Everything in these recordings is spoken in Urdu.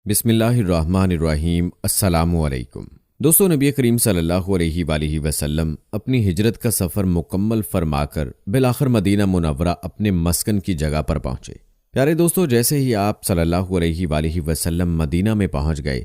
بسم اللہ الرحمن الرحیم۔ السلام علیکم دوستو، نبی کریم صلی اللہ علیہ وآلہ وسلم اپنی ہجرت کا سفر مکمل فرما کر بالآخر مدینہ منورہ اپنے مسکن کی جگہ پر پہنچے۔ پیارے دوستو، جیسے ہی آپ صلی اللہ علیہ وآلہ وسلم مدینہ میں پہنچ گئے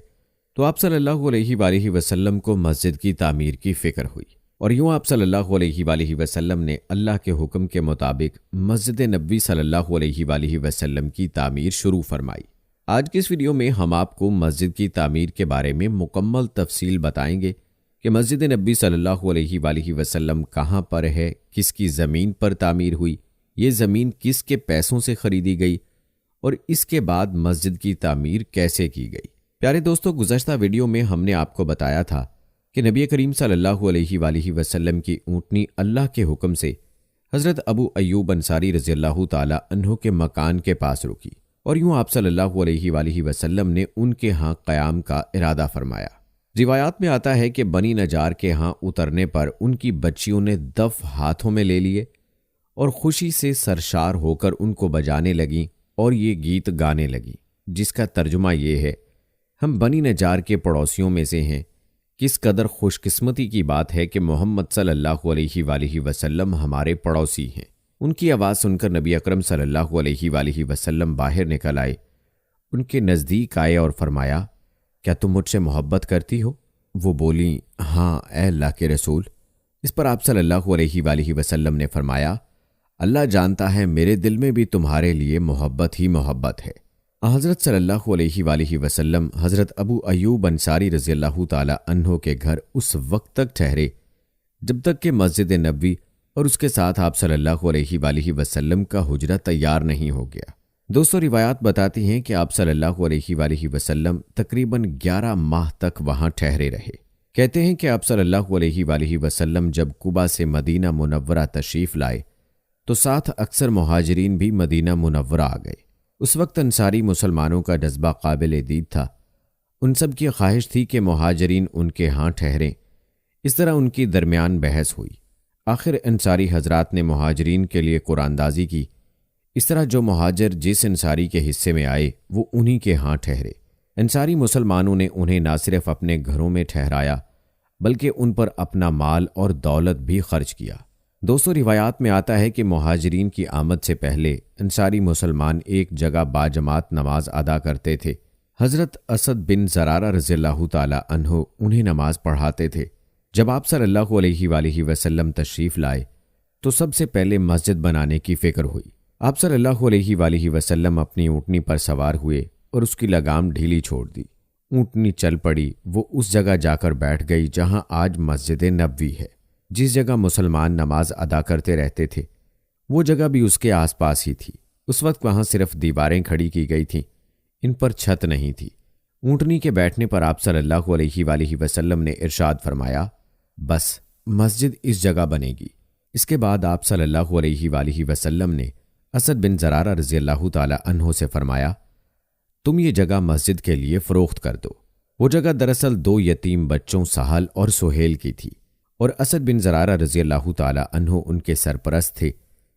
تو آپ صلی اللہ علیہ وآلہ وسلم کو مسجد کی تعمیر کی فکر ہوئی، اور یوں آپ صلی اللہ علیہ وآلہ وسلم نے اللہ کے حکم کے مطابق مسجد نبوی صلی اللہ علیہ وآلہ وسلم کی تعمیر شروع فرمائی۔ آج کی اس ویڈیو میں ہم آپ کو مسجد کی تعمیر کے بارے میں مکمل تفصیل بتائیں گے کہ مسجد نبوی صلی اللہ علیہ وآلہ وسلم کہاں پر ہے، کس کی زمین پر تعمیر ہوئی، یہ زمین کس کے پیسوں سے خریدی گئی، اور اس کے بعد مسجد کی تعمیر کیسے کی گئی۔ پیارے دوستو، گزشتہ ویڈیو میں ہم نے آپ کو بتایا تھا کہ نبی کریم صلی اللہ علیہ وآلہ وسلم کی اونٹنی اللہ کے حکم سے حضرت ابو ایوب انصاری رضی اللہ تعالی عنہ کے مکان کے پاس رکی، اور یوں آپ صلی اللہ علیہ وآلہ وسلم نے ان کے ہاں قیام کا ارادہ فرمایا۔ روایات میں آتا ہے کہ بنی نجار کے ہاں اترنے پر ان کی بچیوں نے دف ہاتھوں میں لے لیے اور خوشی سے سرشار ہو کر ان کو بجانے لگیں اور یہ گیت گانے لگیں، جس کا ترجمہ یہ ہے: ہم بنی نجار کے پڑوسیوں میں سے ہیں، کس قدر خوش قسمتی کی بات ہے کہ محمد صلی اللہ علیہ وآلہ وسلم ہمارے پڑوسی ہیں۔ ان کی آواز سن کر نبی اکرم صلی اللہ علیہ وآلہ وسلم باہر نکل آئے، ان کے نزدیک آئے اور فرمایا: کیا تم مجھ سے محبت کرتی ہو؟ وہ بولیں: ہاں اے اللہ کے رسول۔ اس پر آپ صلی اللہ علیہ وآلہ وسلم نے فرمایا: اللہ جانتا ہے میرے دل میں بھی تمہارے لیے محبت ہی محبت ہے۔ حضرت صلی اللہ علیہ وآلہ وسلم حضرت ابو ایوب انصاری رضی اللہ تعالی عنہ کے گھر اس وقت تک ٹھہرے جب تک کہ مسجد نبوی اور اس کے ساتھ آپ صلی اللہ علیہ وآلہ وسلم کا حجرہ تیار نہیں ہو گیا۔ دوستو، روایات بتاتی ہیں کہ آپ صلی اللہ علیہ وآلہ وسلم تقریباً 11 ماہ تک وہاں ٹھہرے رہے۔ کہتے ہیں کہ آپ صلی اللہ علیہ وآلہ وسلم جب قباء سے مدینہ منورہ تشریف لائے تو ساتھ اکثر مہاجرین بھی مدینہ منورہ آ گئے۔ اس وقت انصاری مسلمانوں کا جذبہ قابل دید تھا۔ ان سب کی خواہش تھی کہ مہاجرین ان کے ہاں ٹھہریں۔ اس طرح ان کی درمیان بحث ہوئی۔ آخر انصاری حضرات نے مہاجرین کے لیے قرآن اندازی کی۔ اس طرح جو مہاجر جس انصاری کے حصے میں آئے وہ انہی کے ہاں ٹھہرے۔ انصاری مسلمانوں نے انہیں نہ صرف اپنے گھروں میں ٹھہرایا بلکہ ان پر اپنا مال اور دولت بھی خرچ کیا۔ دوستو، روایات میں آتا ہے کہ مہاجرین کی آمد سے پہلے انصاری مسلمان ایک جگہ باجماعت نماز ادا کرتے تھے۔ حضرت اسد بن زرارہ رضی اللہ تعالی عنہ انہیں نماز پڑھاتے تھے۔ جب آپ صلی اللہ علیہ وآلہ وسلم تشریف لائے تو سب سے پہلے مسجد بنانے کی فکر ہوئی۔ آپ صلی اللہ علیہ وآلہ وسلم اپنی اونٹنی پر سوار ہوئے اور اس کی لگام ڈھیلی چھوڑ دی۔ اونٹنی چل پڑی، وہ اس جگہ جا کر بیٹھ گئی جہاں آج مسجد نبوی ہے۔ جس جگہ مسلمان نماز ادا کرتے رہتے تھے وہ جگہ بھی اس کے آس پاس ہی تھی۔ اس وقت وہاں صرف دیواریں کھڑی کی گئی تھیں، ان پر چھت نہیں تھی۔ اونٹنی کے بیٹھنے پر آپ صلی اللہ علیہ وآلہ وسلم نے ارشاد فرمایا: بس مسجد اس جگہ بنے گی۔ اس کے بعد آپ صلی اللہ علیہ وآلہ وسلم نے اسد بن زرارہ رضی اللہ تعالی عنہ سے فرمایا: تم یہ جگہ مسجد کے لیے فروخت کر دو۔ وہ جگہ دراصل 2 یتیم بچوں سہل اور سہیل کی تھی، اور اسد بن زرارہ رضی اللہ تعالی عنہ ان کے سرپرست تھے۔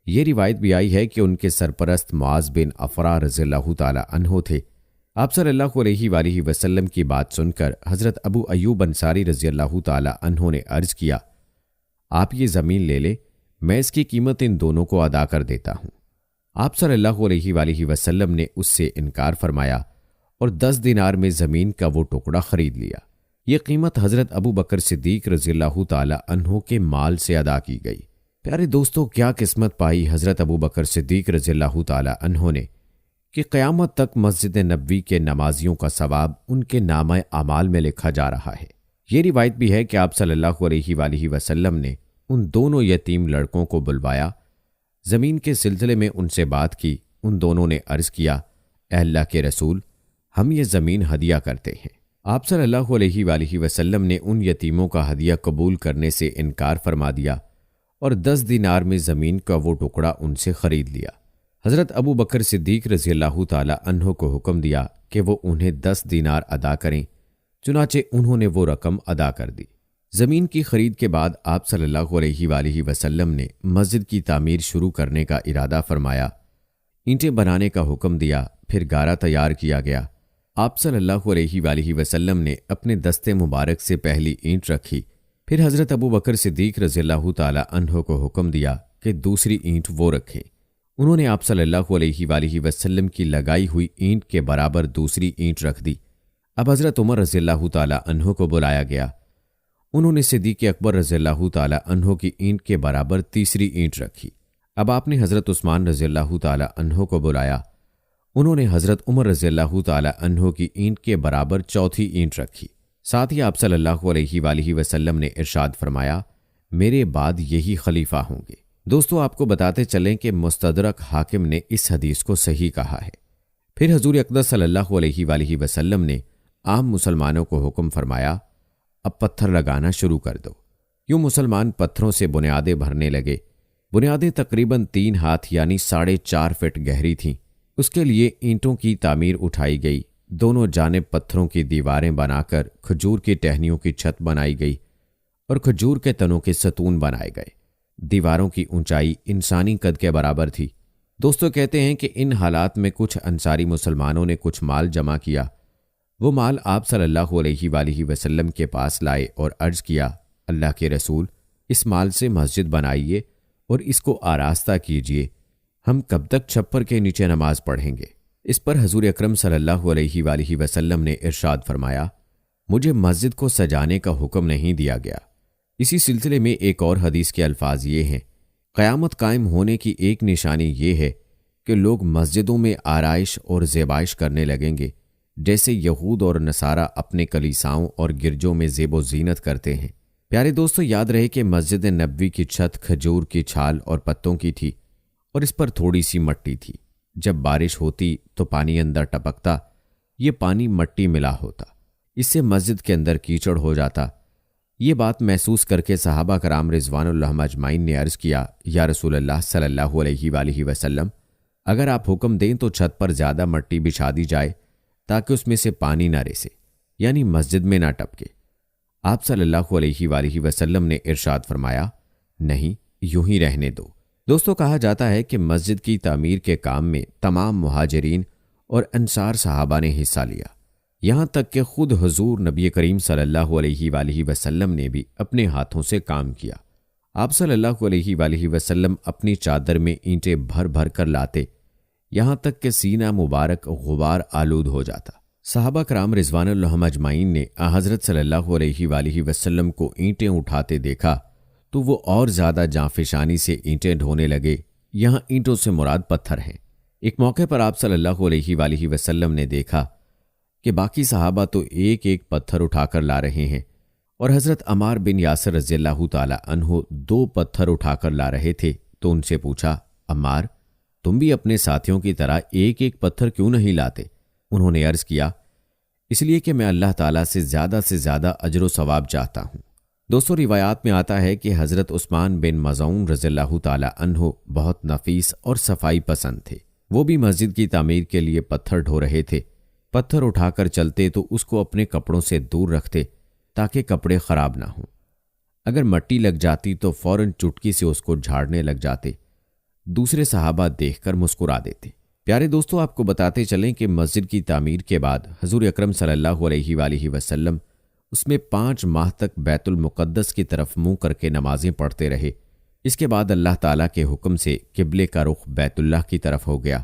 یہ روایت بھی آئی ہے کہ ان کے سرپرست معاذ بن افرا رضی اللہ تعالی عنہ تھے۔ آپ صلی اللہ علیہ وآلہ وسلم کی بات سن کر حضرت ابو ایوب انصاری رضی اللہ تعالی عنہ نے عرض کیا: آپ یہ زمین لے لیں، میں اس کی قیمت ان دونوں کو ادا کر دیتا ہوں۔ آپ صلی اللہ علیہ وآلہ وسلم نے اس سے انکار فرمایا اور 10 دینار میں زمین کا وہ ٹکڑا خرید لیا۔ یہ قیمت حضرت ابو بکر صدیق رضی اللہ تعالی عنہ کے مال سے ادا کی گئی۔ پیارے دوستو، کیا قسمت پائی حضرت ابو بکر صدیق رضی اللہ تعالی عنہ نے کہ قیامت تک مسجد نبوی کے نمازیوں کا ثواب ان کے نامہ اعمال میں لکھا جا رہا ہے۔ یہ روایت بھی ہے کہ آپ صلی اللہ علیہ وآلہ وسلم نے ان دونوں یتیم لڑکوں کو بلوایا، زمین کے سلسلے میں ان سے بات کی۔ ان دونوں نے عرض کیا: اے اللہ کے رسول، ہم یہ زمین ہدیہ کرتے ہیں۔ آپ صلی اللہ علیہ وآلہ وسلم نے ان یتیموں کا ہدیہ قبول کرنے سے انکار فرما دیا اور 10 دینار میں زمین کا وہ ٹکڑا ان سے خرید لیا۔ حضرت ابو بکر صدیق رضی اللہ تعالی عنہ کو حکم دیا کہ وہ انہیں 10 دینار ادا کریں، چنانچہ انہوں نے وہ رقم ادا کر دی۔ زمین کی خرید کے بعد آپ صلی اللہ علیہ وآلہ وسلم نے مسجد کی تعمیر شروع کرنے کا ارادہ فرمایا۔ اینٹیں بنانے کا حکم دیا، پھر گارا تیار کیا گیا، آپ صلی اللہ علیہ وآلہ وسلم نے اپنے دستے مبارک سے پہلی اینٹ رکھی، پھر حضرت ابو بکر صدیق رضی اللہ تعالی عنہ کو حکم دیا کہ دوسری اینٹ وہ رکھیں۔ انہوں نے آپ صلی اللہ علیہ وآلہ وسلم کی لگائی ہوئی اینٹ کے برابر دوسری اینٹ رکھ دی۔ اب حضرت عمر رضی اللہ تعالی عنہ کو بلایا گیا۔ انہوں نے صدیق اکبر رضی اللہ تعالی عنہ کی اینٹ کے برابر تیسری اینٹ رکھی۔ اب آپ نے حضرت عثمان رضی اللہ تعالی عنہ کو بلایا۔ انہوں نے حضرت عمر رضی اللہ تعالی عنہ کی اینٹ کے برابر چوتھی اینٹ رکھی۔ ساتھ ہی آپ صلی اللہ علیہ وآلہ وسلم نے ارشاد فرمایا، میرے بعد یہی خلیفہ ہوں گے۔ دوستو، آپ کو بتاتے چلیں کہ مستدرک حاکم نے اس حدیث کو صحیح کہا ہے۔ پھر حضور اقدس صلی اللہ علیہ وآلہ وسلم نے عام مسلمانوں کو حکم فرمایا، اب پتھر لگانا شروع کر دو۔ یوں مسلمان پتھروں سے بنیادیں بھرنے لگے۔ بنیادیں تقریباً 3 ہاتھ یعنی 4.5 فٹ گہری تھیں۔ اس کے لیے اینٹوں کی تعمیر اٹھائی گئی، دونوں جانب پتھروں کی دیواریں بنا کر کھجور کی ٹہنیوں کی چھت بنائی گئی اور کھجور کے تنوں کے ستون بنائے گئے۔ دیواروں کی اونچائی انسانی قد کے برابر تھی۔ دوستو، کہتے ہیں کہ ان حالات میں کچھ انصاری مسلمانوں نے کچھ مال جمع کیا۔ وہ مال آپ صلی اللہ علیہ وآلہ وسلم کے پاس لائے اور عرض کیا، اللہ کے رسول، اس مال سے مسجد بنائیے اور اس کو آراستہ کیجیے، ہم کب تک چھپر کے نیچے نماز پڑھیں گے؟ اس پر حضور اکرم صلی اللہ علیہ وآلہ وسلم نے ارشاد فرمایا، مجھے مسجد کو سجانے کا حکم نہیں دیا گیا۔ اسی سلسلے میں ایک اور حدیث کے الفاظ یہ ہیں، قیامت قائم ہونے کی ایک نشانی یہ ہے کہ لوگ مسجدوں میں آرائش اور زیبائش کرنے لگیں گے، جیسے یہود اور نصارہ اپنے کلیساؤں اور گرجوں میں زیب و زینت کرتے ہیں۔ پیارے دوستو، یاد رہے کہ مسجد نبوی کی چھت کھجور کی چھال اور پتوں کی تھی اور اس پر تھوڑی سی مٹی تھی۔ جب بارش ہوتی تو پانی اندر ٹپکتا، یہ پانی مٹی ملا ہوتا، اس سے مسجد کے اندر کیچڑ ہو جاتا۔ یہ بات محسوس کر کے صحابہ کرام رضوان اللہ اجمعین نے عرض کیا، یا رسول اللہ صلی اللہ علیہ وآلہ وسلم، اگر آپ حکم دیں تو چھت پر زیادہ مٹی بچھا دی جائے تاکہ اس میں سے پانی نہ رسے، یعنی مسجد میں نہ ٹپکے۔ آپ صلی اللہ علیہ وآلہ وسلم نے ارشاد فرمایا، نہیں، یوں ہی رہنے دو۔ دوستو، کہا جاتا ہے کہ مسجد کی تعمیر کے کام میں تمام مہاجرین اور انصار صحابہ نے حصہ لیا، یہاں تک کہ خود حضور نبی کریم صلی اللہ علیہ وآلہ وسلم نے بھی اپنے ہاتھوں سے کام کیا۔ آپ صلی اللہ علیہ وآلہ وسلم اپنی چادر میں اینٹیں بھر بھر کر لاتے، یہاں تک کہ سینہ مبارک غبار آلود ہو جاتا۔ صحابہ کرام رضوان اللہ اجمعین نے حضرت صلی اللہ علیہ وآلہ وسلم کو اینٹیں اٹھاتے دیکھا تو وہ اور زیادہ جانفشانی سے اینٹیں ڈھونے لگے۔ یہاں اینٹوں سے مراد پتھر ہیں۔ ایک موقع پر آپ صلی اللہ علیہ وآلہ وسلم نے دیکھا کہ باقی صحابہ تو ایک ایک پتھر اٹھا کر لا رہے ہیں اور حضرت عمار بن یاسر رضی اللہ تعالی عنہ 2 پتھر اٹھا کر لا رہے تھے، تو ان سے پوچھا، عمار، تم بھی اپنے ساتھیوں کی طرح ایک ایک پتھر کیوں نہیں لاتے؟ انہوں نے عرض کیا، اس لیے کہ میں اللہ تعالیٰ سے زیادہ اجر و ثواب چاہتا ہوں۔ دوستو، روایات میں آتا ہے کہ حضرت عثمان بن مظعون رضی اللہ تعالی عنہ بہت نفیس اور صفائی پسند تھے۔ وہ بھی مسجد کی تعمیر کے لیے پتھر ڈھو رہے تھے۔ پتھر اٹھا کر چلتے تو اس کو اپنے کپڑوں سے دور رکھتے تاکہ کپڑے خراب نہ ہوں۔ اگر مٹی لگ جاتی تو فوراً چٹکی سے اس کو جھاڑنے لگ جاتے۔ دوسرے صحابہ دیکھ کر مسکرا دیتے۔ پیارے دوستو، آپ کو بتاتے چلیں کہ مسجد کی تعمیر کے بعد حضور اکرم صلی اللہ علیہ وآلہ وسلم اس میں 5 ماہ تک بیت المقدس کی طرف منہ کر کے نمازیں پڑھتے رہے۔ اس کے بعد اللہ تعالیٰ کے حکم سے قبلے کا رخ بیت اللہ کی طرف ہو گیا۔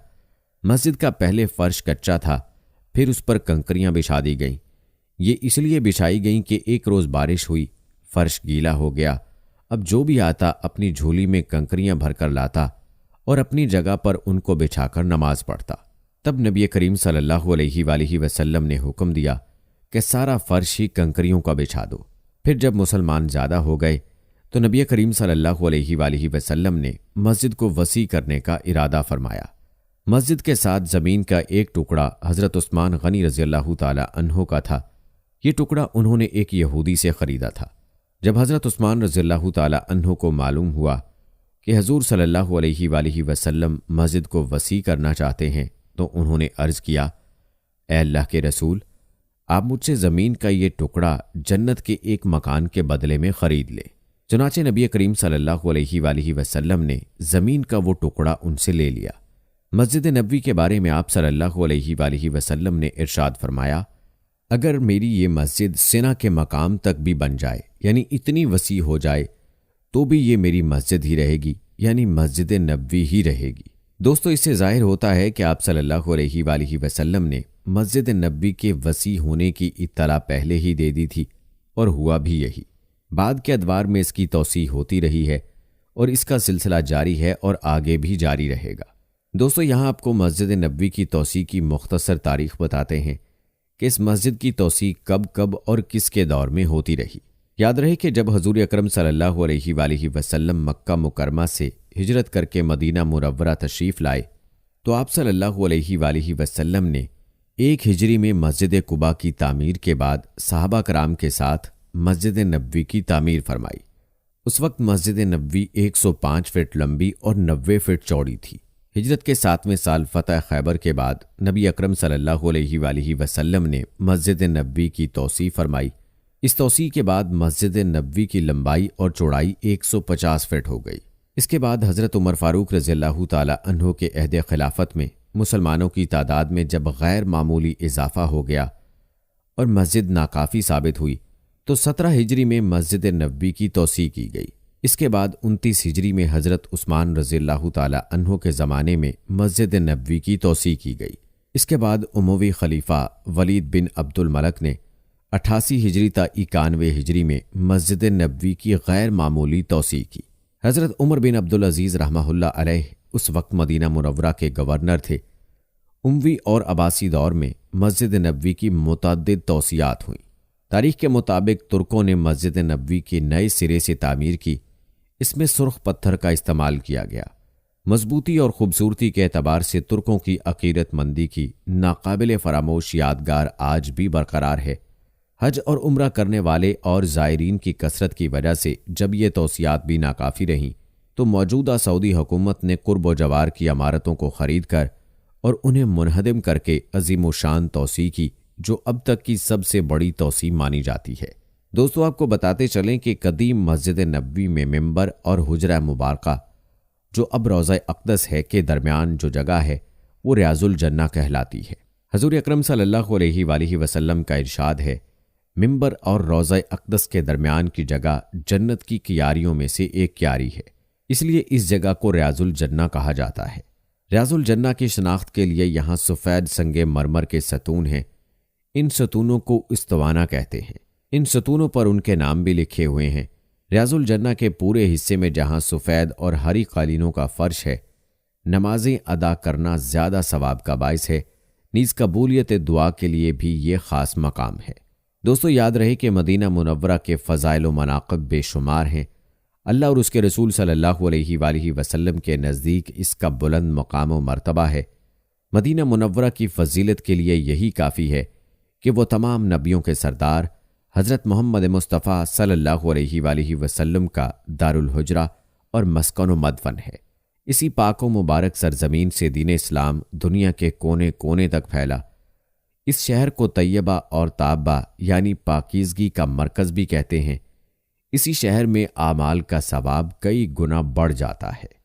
مسجد کا پہلے فرش کچا تھا، پھر اس پر کنکریاں بچھا دی گئیں۔ یہ اس لیے بچھائی گئیں کہ ایک روز بارش ہوئی، فرش گیلا ہو گیا۔ اب جو بھی آتا اپنی جھولی میں کنکریاں بھر کر لاتا اور اپنی جگہ پر ان کو بچھا کر نماز پڑھتا۔ تب نبی کریم صلی اللہ علیہ وآلہ وسلم نے حکم دیا کہ سارا فرش ہی کنکریوں کا بچھا دو۔ پھر جب مسلمان زیادہ ہو گئے تو نبی کریم صلی اللہ علیہ وآلہ وسلم نے مسجد کو وسیع کرنے کا ارادہ فرمایا۔ مسجد کے ساتھ زمین کا ایک ٹکڑا حضرت عثمان غنی رضی اللہ تعالی عنہ کا تھا۔ یہ ٹکڑا انہوں نے ایک یہودی سے خریدا تھا۔ جب حضرت عثمان رضی اللہ تعالی عنہ کو معلوم ہوا کہ حضور صلی اللہ علیہ وآلہ وسلم مسجد کو وسیع کرنا چاہتے ہیں تو انہوں نے عرض کیا، اے اللہ کے رسول، آپ مجھ سے زمین کا یہ ٹکڑا جنت کے ایک مکان کے بدلے میں خرید لیں۔ چنانچہ نبی کریم صلی اللہ علیہ وآلہ وسلم نے زمین کا وہ ٹکڑا ان سے لے لیا۔ مسجد نبوی کے بارے میں آپ صلی اللہ علیہ وآلہ وسلم نے ارشاد فرمایا، اگر میری یہ مسجد سنا کے مقام تک بھی بن جائے، یعنی اتنی وسیع ہو جائے، تو بھی یہ میری مسجد ہی رہے گی، یعنی مسجد نبوی ہی رہے گی۔ دوستو، اس سے ظاہر ہوتا ہے کہ آپ صلی اللہ علیہ وآلہ وسلم نے مسجد نبوی کے وسیع ہونے کی اطلاع پہلے ہی دے دی تھی، اور ہوا بھی یہی۔ بعد کے ادوار میں اس کی توسیع ہوتی رہی ہے، اور اس کا سلسلہ جاری ہے اور آگے بھی جاری رہے گا۔ دوستو، یہاں آپ کو مسجد نبوی کی توسیع کی مختصر تاریخ بتاتے ہیں کہ اس مسجد کی توسیع کب کب اور کس کے دور میں ہوتی رہی۔ یاد رہے کہ جب حضور اکرم صلی اللہ علیہ وآلہ وسلم مکہ مکرمہ سے ہجرت کر کے مدینہ منورہ تشریف لائے تو آپ صلی اللہ علیہ وآلہ وسلم نے 1 ہجری میں مسجد قباء کی تعمیر کے بعد صحابہ کرام کے ساتھ مسجد نبوی کی تعمیر فرمائی۔ اس وقت مسجد نبوی 105 فٹ لمبی اور 90 فٹ چوڑی تھی۔ ہجرت کے 7ویں سال فتح خیبر کے بعد نبی اکرم صلی اللہ علیہ وآلہ وسلم نے مسجد نبوی کی توسیع فرمائی۔ اس توسیع کے بعد مسجد نبوی کی لمبائی اور چوڑائی 150 فٹ ہو گئی۔ اس کے بعد حضرت عمر فاروق رضی اللہ تعالی عنہ کے عہد خلافت میں مسلمانوں کی تعداد میں جب غیر معمولی اضافہ ہو گیا اور مسجد ناکافی ثابت ہوئی تو 17 ہجری میں مسجد نبوی کی توسیع کی گئی۔ اس کے بعد 29 ہجری میں حضرت عثمان رضی اللہ تعالی عنہ کے زمانے میں مسجد نبوی کی توسیع کی گئی۔ اس کے بعد اموی خلیفہ ولید بن عبد الملک نے 88 ہجری تا 91 ہجری میں مسجد نبوی کی غیر معمولی توسیع کی۔ حضرت عمر بن عبدالعزیز رحمہ اللہ علیہ اس وقت مدینہ منورہ کے گورنر تھے۔ اموی اور عباسی دور میں مسجد نبوی کی متعدد توسیعات ہوئیں۔ تاریخ کے مطابق ترکوں نے مسجد نبوی کی نئے سرے سے تعمیر کی۔ اس میں سرخ پتھر کا استعمال کیا گیا۔ مضبوطی اور خوبصورتی کے اعتبار سے ترکوں کی عقیدت مندی کی ناقابل فراموش یادگار آج بھی برقرار ہے۔ حج اور عمرہ کرنے والے اور زائرین کی کثرت کی وجہ سے جب یہ توسیعات بھی ناکافی رہیں تو موجودہ سعودی حکومت نے قرب و جوار کی عمارتوں کو خرید کر اور انہیں منہدم کر کے عظیم و شان توسیع کی، جو اب تک کی سب سے بڑی توسیع مانی جاتی ہے۔ دوستو، آپ کو بتاتے چلیں کہ قدیم مسجد نبوی میں منبر اور حجرہ مبارکہ جو اب روضہ اقدس ہے کے درمیان جو جگہ ہے وہ ریاض الجنہ کہلاتی ہے۔ حضور اکرم صلی اللہ علیہ وآلہ وسلم کا ارشاد ہے، منبر اور روضہ اقدس کے درمیان کی جگہ جنت کی کیاریوں میں سے ایک کیاری ہے، اس لیے اس جگہ کو ریاض الجنہ کہا جاتا ہے۔ ریاض الجنہ کی شناخت کے لیے یہاں سفید سنگ مرمر کے ستون ہیں۔ ان ستونوں کو استوانہ کہتے ہیں۔ ان ستونوں پر ان کے نام بھی لکھے ہوئے ہیں۔ ریاض الجنہ کے پورے حصے میں جہاں سفید اور ہری قالینوں کا فرش ہے، نمازیں ادا کرنا زیادہ ثواب کا باعث ہے، نیز قبولیت دعا کے لیے بھی یہ خاص مقام ہے۔ دوستو، یاد رہے کہ مدینہ منورہ کے فضائل و مناقب بے شمار ہیں۔ اللہ اور اس کے رسول صلی اللہ علیہ وآلہ وسلم کے نزدیک اس کا بلند مقام و مرتبہ ہے۔ مدینہ منورہ کی فضیلت کے لیے یہی کافی ہے کہ وہ تمام نبیوں کے سردار حضرت محمد مصطفیٰ صلی اللہ علیہ وآلہ وسلم کا دار الحجرہ اور مسکن و مدفن ہے۔ اسی پاک و مبارک سرزمین سے دین اسلام دنیا کے کونے کونے تک پھیلا۔ اس شہر کو طیبہ اور طابہ یعنی پاکیزگی کا مرکز بھی کہتے ہیں۔ اسی شہر میں اعمال کا ثواب کئی گنا بڑھ جاتا ہے۔